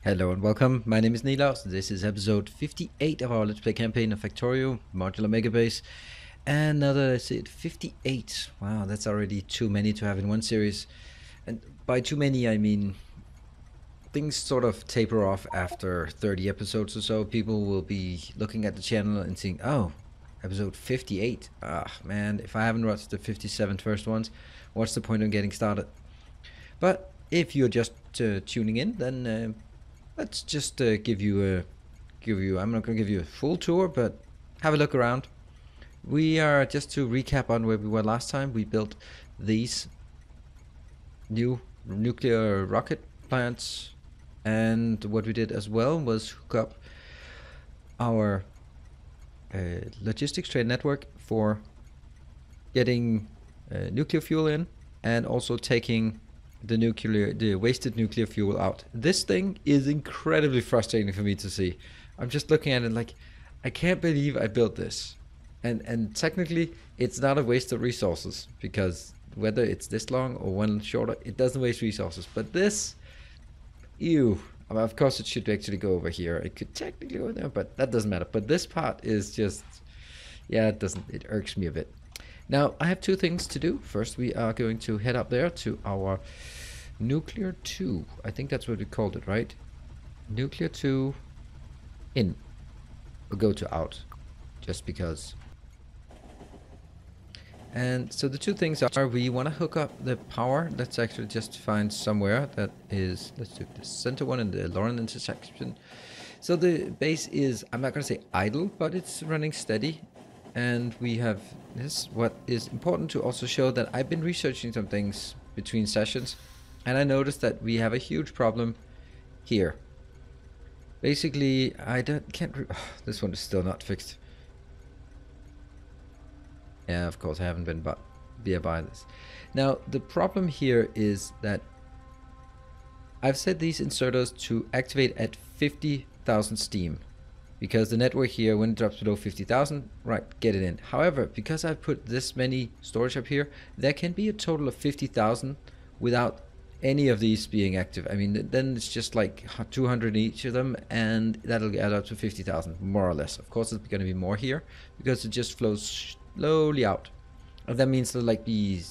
Hello and welcome, my name is Nilaus. This is episode 58 of our Let's Play campaign of Factorio, Modular Megabase. And now that I say it, 58. Wow, that's already too many to have in one series. And by too many, I mean things sort of taper off after 30 episodes or so. People will be looking at the channel and seeing, oh, episode 58. Ah, man, if I haven't watched the 57 first ones, what's the point of getting started? But if you're just tuning in, then let's just give you I'm not going to give you a full tour, but have a look around. We are, just to recap on where we were last time, we built these new nuclear rocket plants, and what we did as well was hook up our logistics train network for getting nuclear fuel in, and also taking the wasted nuclear fuel out. This thing is incredibly frustrating for me to see. I'm just looking at it like, I can't believe I built this. And technically, it's not a waste of resources, because whether it's this long or one shorter, it doesn't waste resources. But this, ew. I mean, of course, it should actually go over here. It could technically go there, but that doesn't matter. But this part is just, yeah, it irks me a bit. Now, I have two things to do. First, we are going to head up there to our Nuclear 2. I think that's what we called it, right? Nuclear 2 in. We'll go to out, just because. And so the two things are, we want to hook up the power. Let's actually just find somewhere that is, let's do the center one in the Lauren intersection. So the base is, I'm not going to say idle, but it's running steady. And we have this. What is important to also show that I've been researching some things between sessions, and I noticed that we have a huge problem here. Basically, this one is still not fixed. Yeah, of course I haven't been by this. Now the problem here is that I've set these inserters to activate at 50,000 steam. Because the network here, when it drops below 50,000, right, get it in. However, because I've put this many storage up here, there can be a total of 50,000 without any of these being active. I mean, then it's just like 200 each of them, and that'll add up to 50,000, more or less. Of course, it's going to be more here, because it just flows slowly out. And that means there'll like be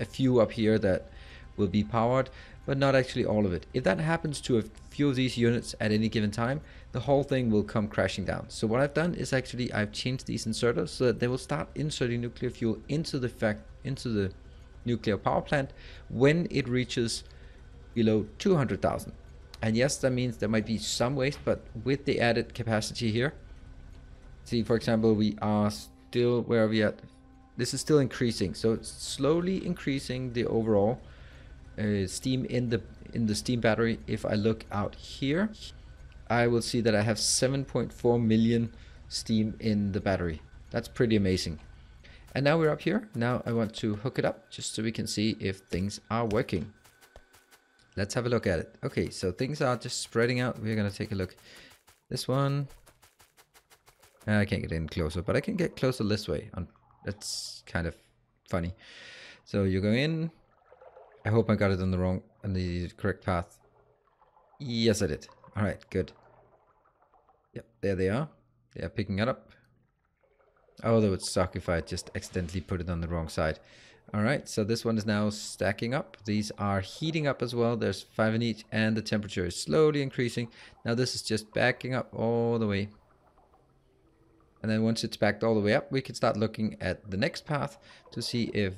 a few up here that will be powered, but not actually all of it. If that happens to a few of these units at any given time, the whole thing will come crashing down. So what I've done is actually I've changed these inserters so that they will start inserting nuclear fuel into the nuclear power plant when it reaches below 200,000. And yes, that means there might be some waste, but with the added capacity here, see, for example, we are still, where are we at? This is still increasing, so it's slowly increasing the overall steam in the steam battery. If I look out here, I will see that I have 7.4 million steam in the battery. That's pretty amazing. And now we're up here. Now I want to hook it up just so we can see if things are working. Let's have a look at it. Okay, so things are just spreading out. We're gonna take a look. This one, I can't get in closer, but I can get closer this way. That's kind of funny. So you go in. I hope I got it on the correct path. Yes, I did. All right, good. Yep, there they are. They are picking it up. Although it would suck if I just accidentally put it on the wrong side. All right, so this one is now stacking up. These are heating up as well. There's 5 in each, and the temperature is slowly increasing. Now this is just backing up all the way. And then once it's backed all the way up, we can start looking at the next path to see if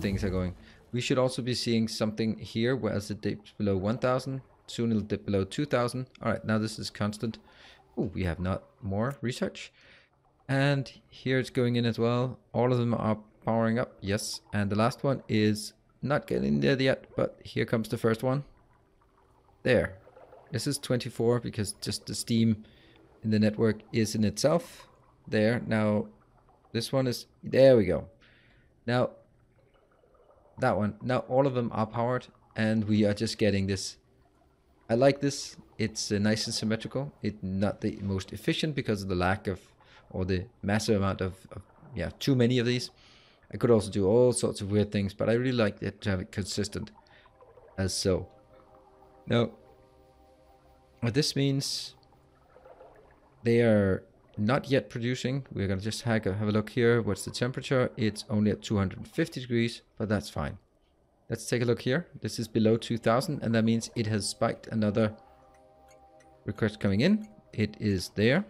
things are going. We should also be seeing something here where as it dips below 1,000, soon it'll dip below 2,000. All right, now this is constant. Oh, we have not more research. And here it's going in as well. All of them are powering up, yes. And the last one is not getting there yet, but here comes the first one. There. This is 24 because just the steam in the network is in itself. There. Now, this one is, there we go. Now, that one. Now all of them are powered, and we are just getting this. I like this. It's nice and symmetrical. It's not the most efficient because of the lack of, or the massive amount of yeah, too many of these. I could also do all sorts of weird things, but I really like it to have it consistent as so. Now, What this means, they are not yet producing. We're going to just have a look here. What's the temperature? It's only at 250 degrees, but that's fine. Let's take a look here. This is below 2000, and that means it has spiked another request coming in. It is there.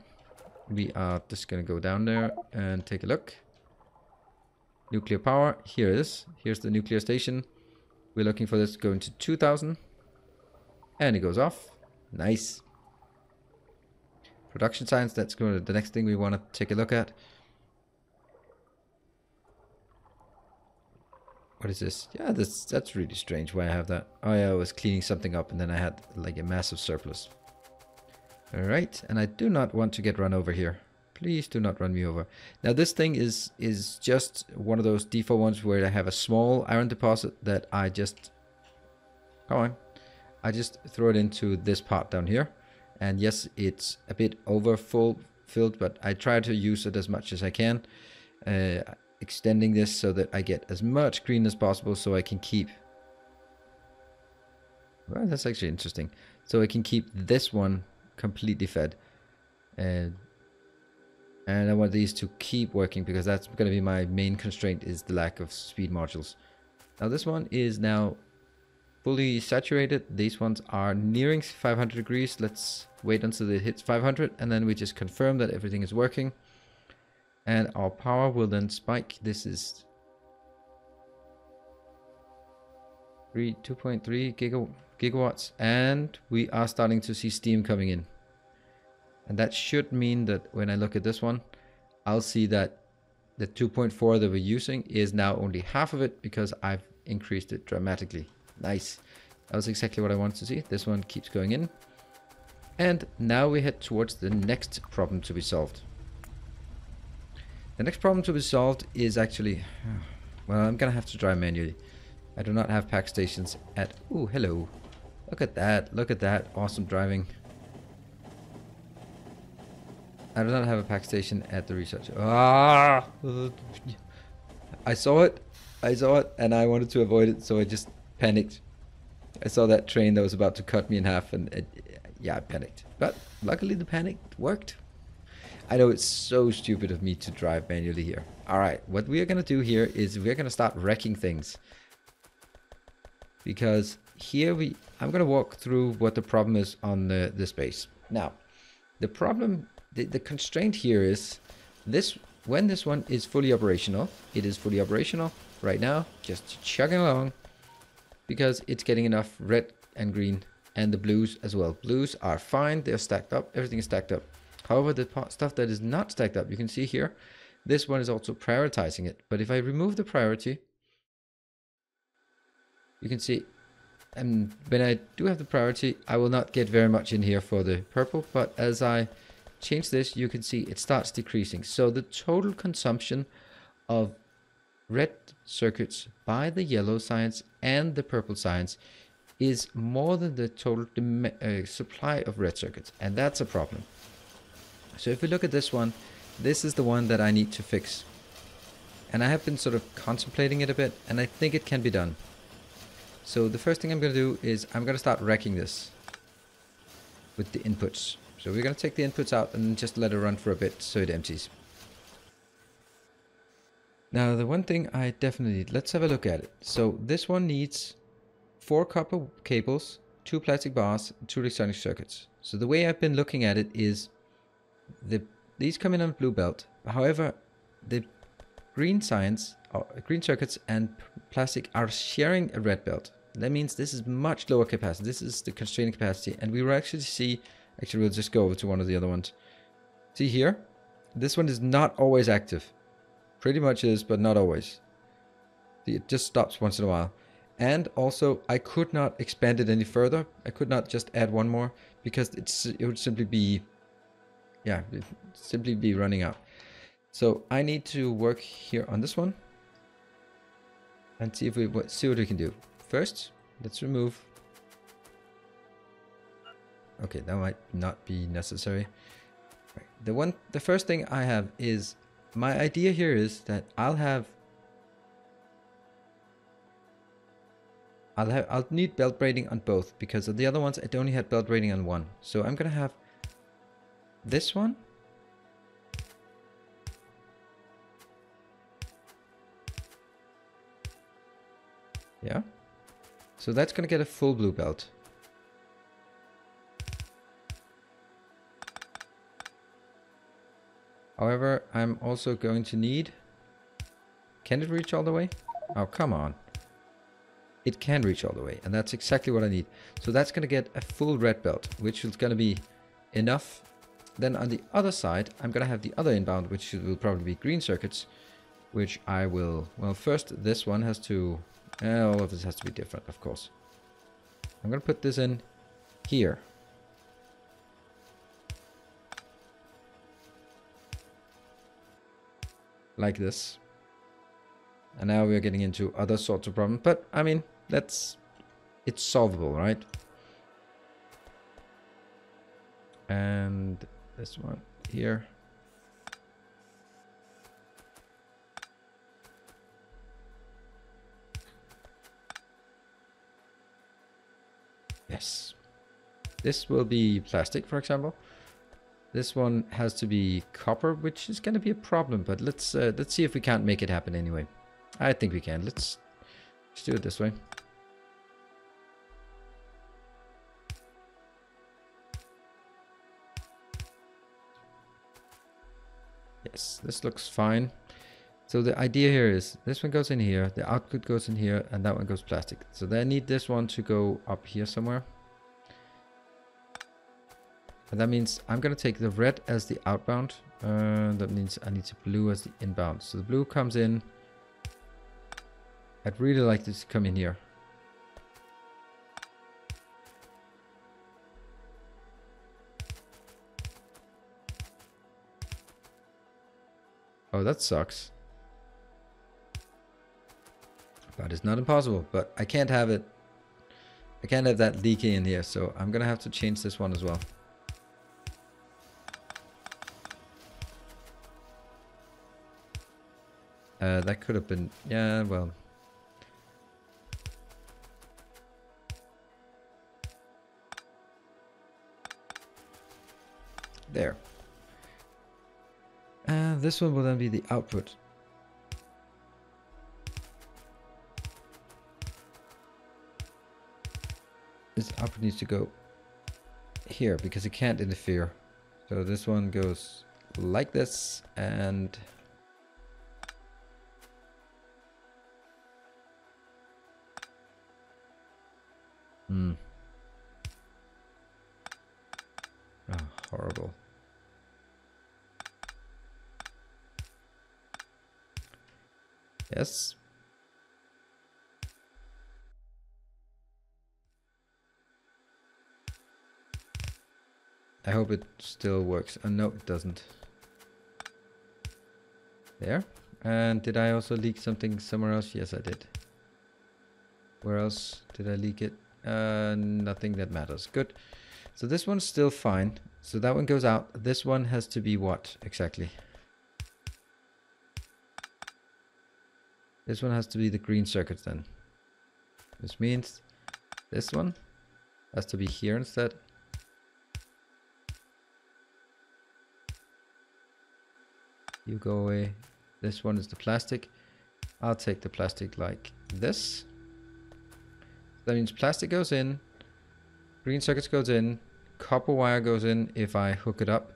We are just going to go down there and take a look. Nuclear power. Here it is. Here's the nuclear station. We're looking for this going to 2000. And it goes off. Nice. Production science. That's going to the next thing we want to take a look at. What is this? Yeah, that's really strange why I have that. Oh yeah, I was cleaning something up and then I had like a massive surplus. Alright, and I do not want to get run over here. Please do not run me over. Now this thing is just one of those default ones where I have a small iron deposit that I just... Come on. I just throw it into this part down here. And yes, it's a bit filled, but I try to use it as much as I can. Extending this so that I get as much green as possible so I can keep... Well, that's actually interesting. So I can keep this one completely fed. And I want these to keep working because that's going to be my main constraint, is the lack of speed modules. Now this one is now fully saturated. These ones are nearing 500 degrees. Let's wait until it hits 500 and then we just confirm that everything is working. And our power will then spike. This is 2.3 gigawatts. And we are starting to see steam coming in. And that should mean that when I look at this one, I'll see that the 2.4 that we're using is now only half of it because I've increased it dramatically. Nice. That was exactly what I wanted to see. This one keeps going in. And now we head towards the next problem to be solved. The next problem to be solved is actually... Well, I'm going to have to drive manually. I do not have pack stations at... Ooh, hello. Look at that. Look at that. Awesome driving. I do not have a pack station at the research. Ah! I saw it. And I wanted to avoid it, so I just panicked. I saw that train that was about to cut me in half, and yeah, I panicked. But luckily the panic worked. I know it's so stupid of me to drive manually here. Alright, what we are going to do here is we're going to start wrecking things. Because here I'm going to walk through what the problem is on this base. Now, the problem, the constraint here is when this one is fully operational. It is fully operational right now, just chugging along. Because it's getting enough red and green and the blues as well. Blues are fine, they're stacked up, everything is stacked up. However, the stuff that is not stacked up, you can see here, this one is also prioritizing it. But if I remove the priority, you can see, and when I do have the priority, I will not get very much in here for the purple. But as I change this, you can see it starts decreasing. So the total consumption of red circuits by the yellow science and the purple science is more than the total supply of red circuits. And that's a problem. So if we look at this one, this is the one that I need to fix. And I have been sort of contemplating it a bit, and I think it can be done. So the first thing I'm going to do is I'm going to start wrecking this with the inputs. So we're going to take the inputs out and just let it run for a bit so it empties. Now the one thing I definitely need, let's have a look at it. So this one needs 4 copper cables, 2 plastic bars, 2 electronic circuits. So the way I've been looking at it is these come in on blue belt. However, the green circuits and plastic are sharing a red belt. That means this is much lower capacity. This is the constraining capacity, and we will actually see. Actually, we'll just go over to one of the other ones. See here, this one is not always active. Pretty much is, but not always. See, it just stops once in a while. And also, I could not expand it any further. I could not just add one more because it would simply be, yeah, it'd simply be running out. So I need to work here on this one and see what we can do. First, let's remove. Okay, that might not be necessary. Right. The first thing I have is, my idea here is that I'll have I'll need belt braiding on both, because of the other ones I only had belt braiding on one. So I'm gonna have this one. Yeah. So that's gonna get a full blue belt. However, I'm also going to need... Can it reach all the way? Oh, come on. It can reach all the way, and that's exactly what I need. So that's going to get a full red belt, which is going to be enough. Then on the other side, I'm going to have the other inbound, which will probably be green circuits, which I will... Well, first, this one has to... all of this has to be different, of course. I'm going to put this in here. Like this. And now we're getting into other sorts of problems. But, I mean, it's solvable, right? And this one here. Yes. This will be plastic, for example. This one has to be copper, which is going to be a problem. But let's see if we can't make it happen anyway. I think we can. Let's do it this way. Yes, this looks fine. So the idea here is this one goes in here, the output goes in here, and that one goes plastic. So then I need this one to go up here somewhere. And that means I'm going to take the red as the outbound. That means I need the blue as the inbound. So the blue comes in. I'd really like this to come in here. Oh, that sucks. But it's not impossible. But I can't have it. I can't have that leaking in here. So I'm going to have to change this one as well. That could have been... Yeah, well... There. This one will then be the output. This output needs to go here because it can't interfere. So this one goes like this and... Oh, horrible. Yes. I hope it still works. Oh, no, it doesn't. There. And did I also leak something somewhere else? Yes, I did. Where else did I leak it? Nothing that matters. Good. So this one's still fine. So that one goes out. This one has to be what exactly? This one has to be the green circuits then. Which means this one has to be here instead. You go away. This one is the plastic. I'll take the plastic like this. That means plastic goes in. Green circuits goes in. Copper wire goes in if I hook it up.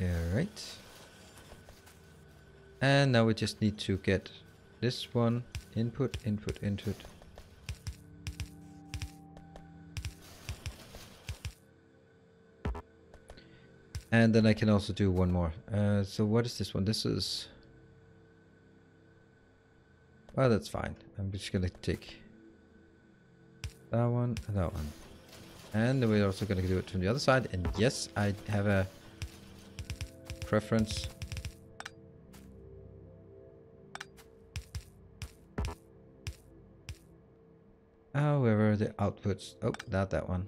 Alright. And now we just need to get this one. Input, input, input. And then I can also do one more. So what is this one? This is... Well, that's fine. I'm just going to take that one and that one. And then we're also going to do it from the other side. And yes, I have a preference. However, the outputs... Oh, not that one.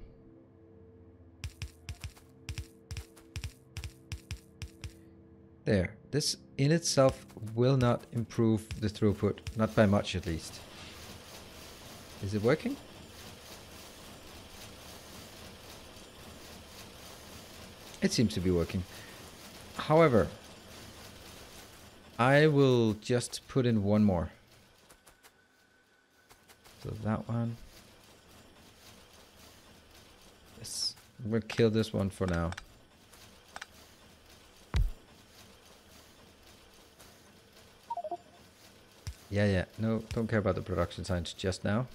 There. This in itself will not improve the throughput. Not by much at least. Is it working? It seems to be working. However, I will just put in one more. So that one. Yes. We'll kill this one for now. Yeah. No, don't care about the production signs just now.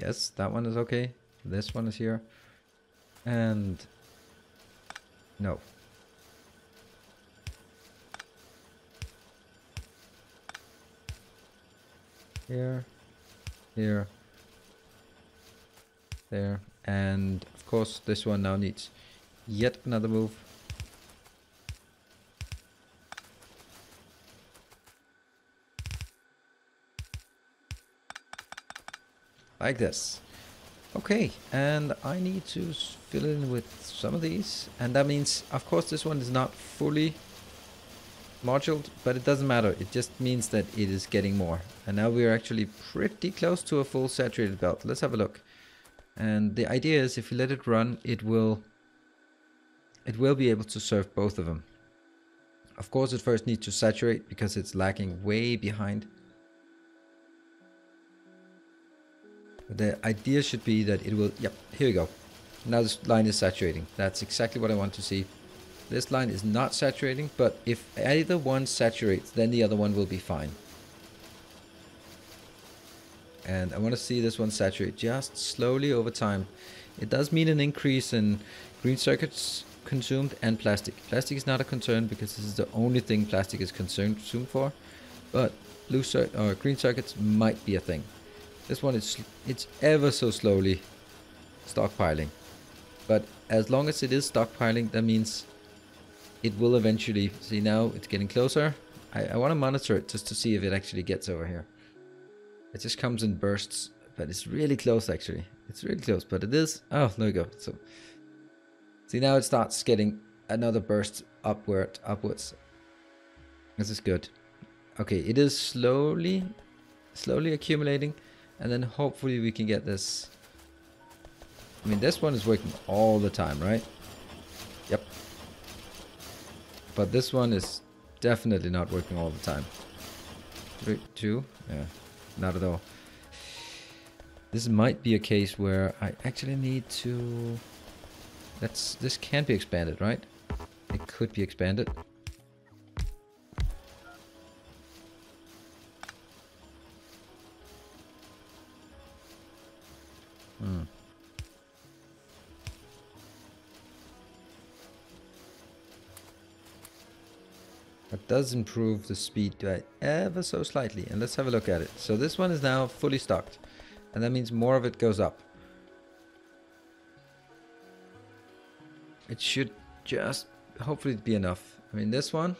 Yes, that one is okay. This one is here. And no. Here. Here. There. And of course this one now needs yet another move. Like this. Okay, and I need to fill in with some of these. And that means, of course, this one is not fully moduled, but it doesn't matter. It just means that it is getting more. And now we're actually pretty close to a full saturated belt. Let's have a look. And the idea is if we let it run, it will be able to serve both of them. Of course, it first needs to saturate because it's lagging way behind. The idea should be that it will, yep, here we go. Now this line is saturating. That's exactly what I want to see. This line is not saturating, but if either one saturates, then the other one will be fine. And I want to see this one saturate just slowly over time. It does mean an increase in green circuits consumed and plastic. Plastic is not a concern because this is the only thing plastic is consumed for. But green circuits might be a thing. This one is it's ever so slowly stockpiling. But as long as it is stockpiling, that means it will eventually, see now it's getting closer. I want to monitor it just to see if it actually gets over here. It just comes in bursts, but it's really close actually. It's really close, but it is, oh, there we go. So see now it starts getting another burst upwards. This is good. Okay, it is slowly accumulating. And then hopefully we can get this. I mean, this one is working all the time, right? Yep. But this one is definitely not working all the time. 3, 2, yeah, not at all. This might be a case where I actually need to... This can't be expanded, right? It could be expanded. That does improve the speed ever so slightly. And let's have a look at it. So this one is now fully stocked. And that means more of it goes up. It should just hopefully be enough. I mean, this one,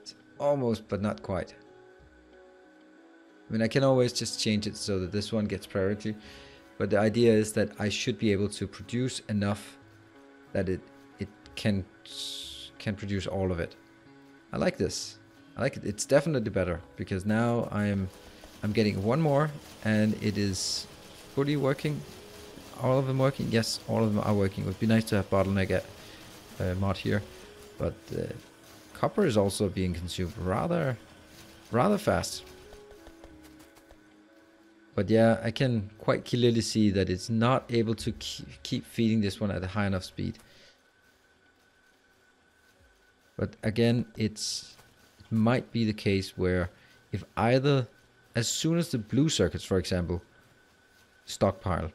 it's almost, but not quite. I mean, I can always just change it so that this one gets priority. But the idea is that I should be able to produce enough that it can produce all of it. I like this. I like it. It's definitely better because now I'm getting one more and it is fully working. All of them working? Yes, all of them are working. It would be nice to have bottleneck mod here, but copper is also being consumed rather fast. But yeah, I can quite clearly see that it's not able to keep feeding this one at a high enough speed. But again, it might be the case where if either, as soon as the blue circuits, for example, stockpile,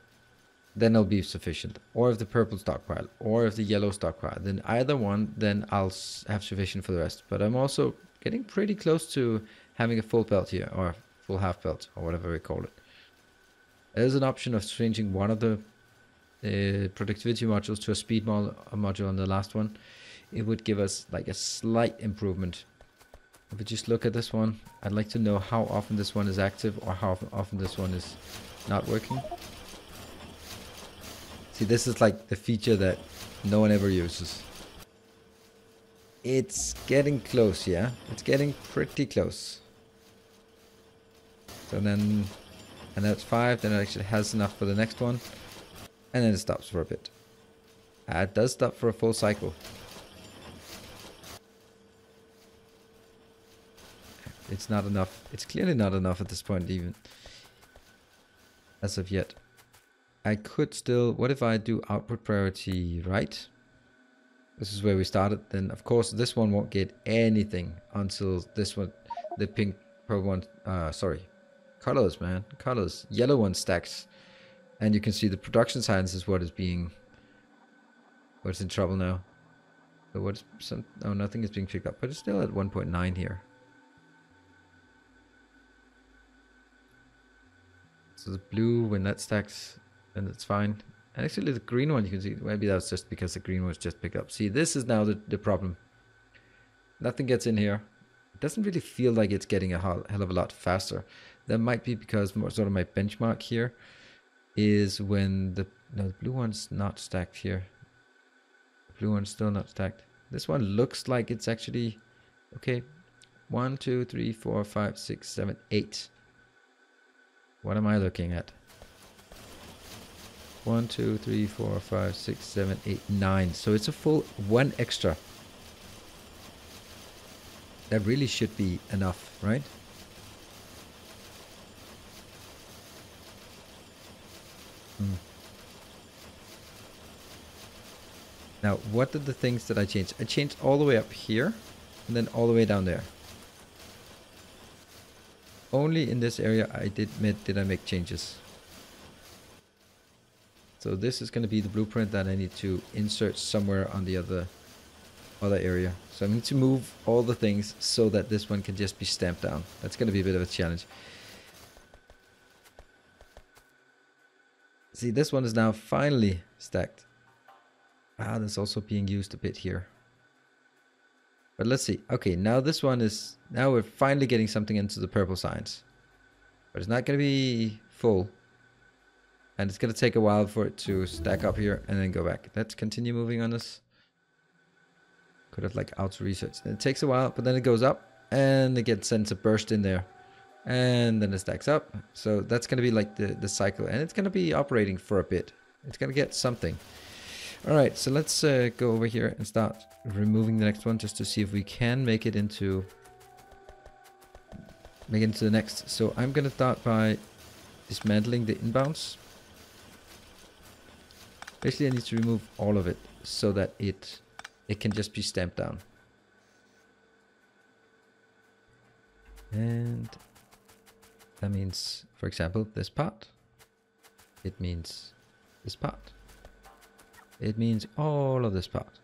then it'll be sufficient. Or if the purple stockpile, or if the yellow stockpile, then either one, then I'll have sufficient for the rest. But I'm also getting pretty close to having a full belt here, or full half belt, or whatever we call it. There's an option of changing one of the productivity modules to a speed module on the last one. It would give us like a slight improvement. If we just look at this one, I'd like to know how often this one is active or how often this one is not working. See, this is like the feature that no one ever uses. It's getting close, yeah? It's getting pretty close. So then, and that's 5, then it actually has enough for the next one. And then it stops for a bit. It does stop for a full cycle. It's not enough. It's clearly not enough at this point even. As of yet. I could still... What if I do output priority right? This is where we started. Then of course this one won't get anything until this one, the pink purple one, sorry. Colors, man. Colors. Yellow one stacks. And you can see the production science is what is being... What's in trouble now. So what's some... Oh, nothing is being picked up. But it's still at 1.9 here. So the blue, when that stacks, then it's fine. And actually the green one, you can see, maybe that's just because the green was just picked up. See, this is now the problem. Nothing gets in here. It doesn't really feel like it's getting a hell of a lot faster. That might be because more sort of my benchmark here is when the... No, the blue one's not stacked here. The blue one's still not stacked. This one looks like it's actually... Okay. 1, 2, 3, 4, 5, 6, 7, 8. What am I looking at? 1, 2, 3, 4, 5, 6, 7, 8, 9. So it's a full 1 extra. That really should be enough, right? Now, what are the things that I changed? I changed all the way up here and then all the way down there. Only in this area did I make changes. So this is going to be the blueprint that I need to insert somewhere on the other area. So I need to move all the things so that this one can just be stamped down. That's going to be a bit of a challenge. See, this one is now finally stacked. That's also being used a bit here. But let's see. Okay, now this one is... Now we're finally getting something into the purple signs. But it's not going to be full. And it's going to take a while for it to stack up here and then go back. Let's continue moving on this. Could have like auto research. It takes a while, but then it goes up. And it sends a burst in there. And then it stacks up. So that's going to be like the cycle. And it's going to be operating for a bit. It's going to get something. Alright, so let's go over here and start removing the next one just to see if we can make it into the next. So I'm going to start by dismantling the inbounds. Basically I need to remove all of it so that it can just be stamped down. And that means, for example, this part. It means this part. It means all of this part.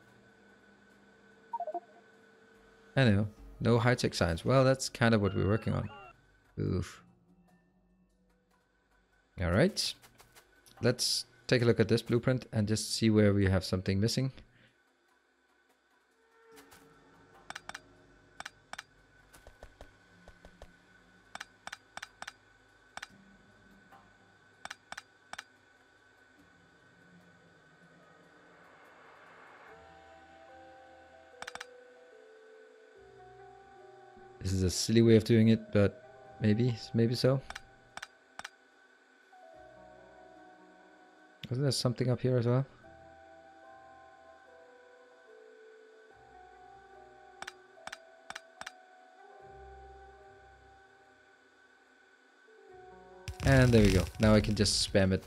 I know, no high-tech science. Well, that's kind of what we're working on. Oof. All right. Let's take a look at this blueprint and just see where we have something missing. This is a silly way of doing it, but maybe so. Wasn't there something up here as well? And there we go. Now I can just spam it.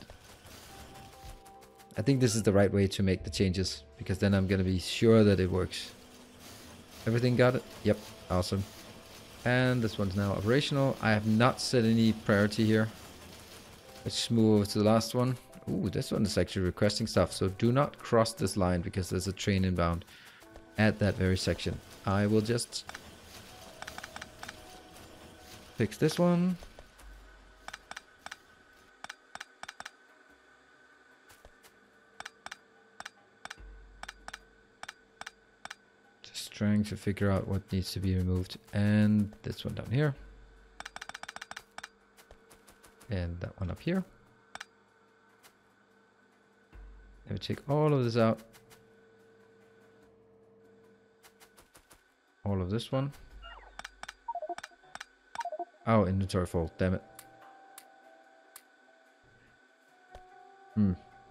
I think this is the right way to make the changes, because then I'm gonna be sure that it works. Everything got it? Yep, awesome. And this one's now operational. I have not set any priority here. Let's move over to the last one. Ooh, this one is actually requesting stuff. So do not cross this line because there's a train inbound at that very section. I will just fix this one. Trying to figure out what needs to be removed. And this one down here. And that one up here. take all of this out. All of this one. Oh, inventory full, damn it.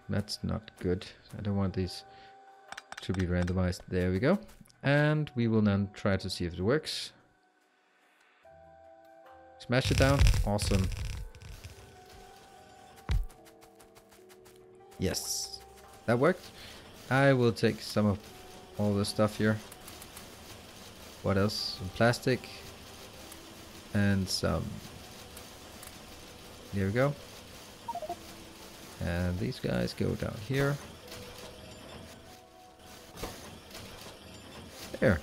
That's not good. I don't want these to be randomized. There we go. And we will then try to see if it works. Smash it down. Awesome. Yes, that worked. I will take some of all this stuff here. What else? Some plastic. And some... There we go. And these guys go down here. There.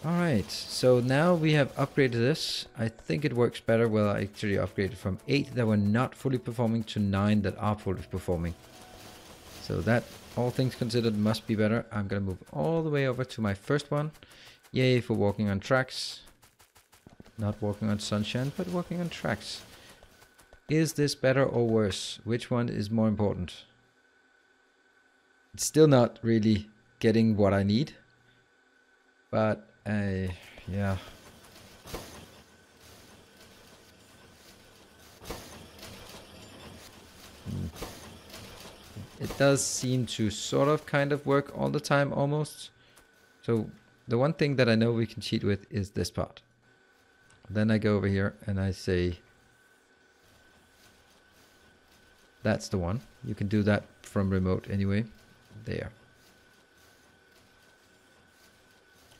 Alright, so now we have upgraded this. I think it works better. Well, I actually upgraded from 8 that were not fully performing to 9 that are fully performing. So that, all things considered, must be better. I'm gonna move all the way over to my first one. Yay for walking on tracks. Not walking on sunshine, but walking on tracks. Is this better or worse? Which one is more important? It's still not really getting what I need. But, yeah. It does seem to sort of kind of work all the time almost. So the one thing that I know we can cheat with is this part. Then I go over here and I say, that's the one. You can do that from remote anyway. There.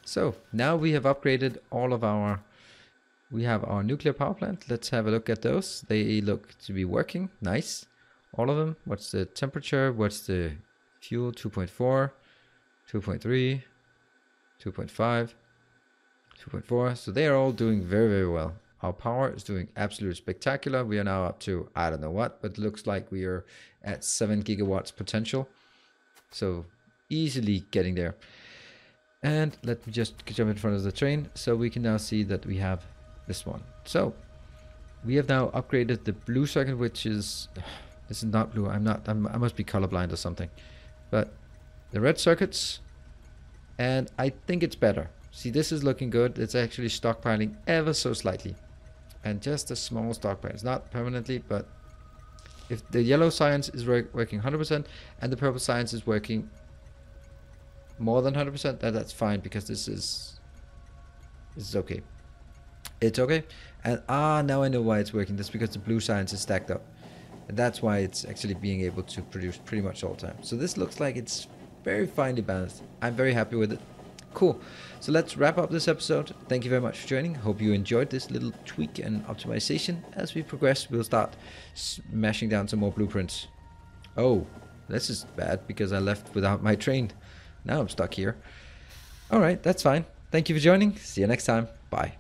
So now we have upgraded all of our, we have our nuclear power plant. Let's have a look at those. They look to be working. Nice. All of them. What's the temperature? What's the fuel? 2.4, 2.3, 2.5, 2.4. So they are all doing very, very well. Our power is doing absolutely spectacular. We are now up to, I don't know what, but it looks like we are at 7 gigawatts potential. So easily getting there. And let me just jump in front of the train so we can now see that we have this one. So we have now upgraded the blue circuit, which is, this is not blue. I must be colorblind or something. But the red circuits, and I think it's better. See, this is looking good. It's actually stockpiling ever so slightly. And just a small stockpile. It's not permanently, but if the yellow science is working 100% and the purple science is working more than 100%, that's fine, because this is okay. It's okay. And now I know why it's working. That's because the blue science is stacked up. And that's why it's actually being able to produce pretty much all the time. So this looks like it's very finely balanced. I'm very happy with it. Cool. So let's wrap up this episode. Thank you very much for joining. Hope you enjoyed this little tweak and optimization. As we progress, we'll start smashing down some more blueprints. Oh, this is bad because I left without my train. Now I'm stuck here. Alright, that's fine. Thank you for joining. See you next time. Bye.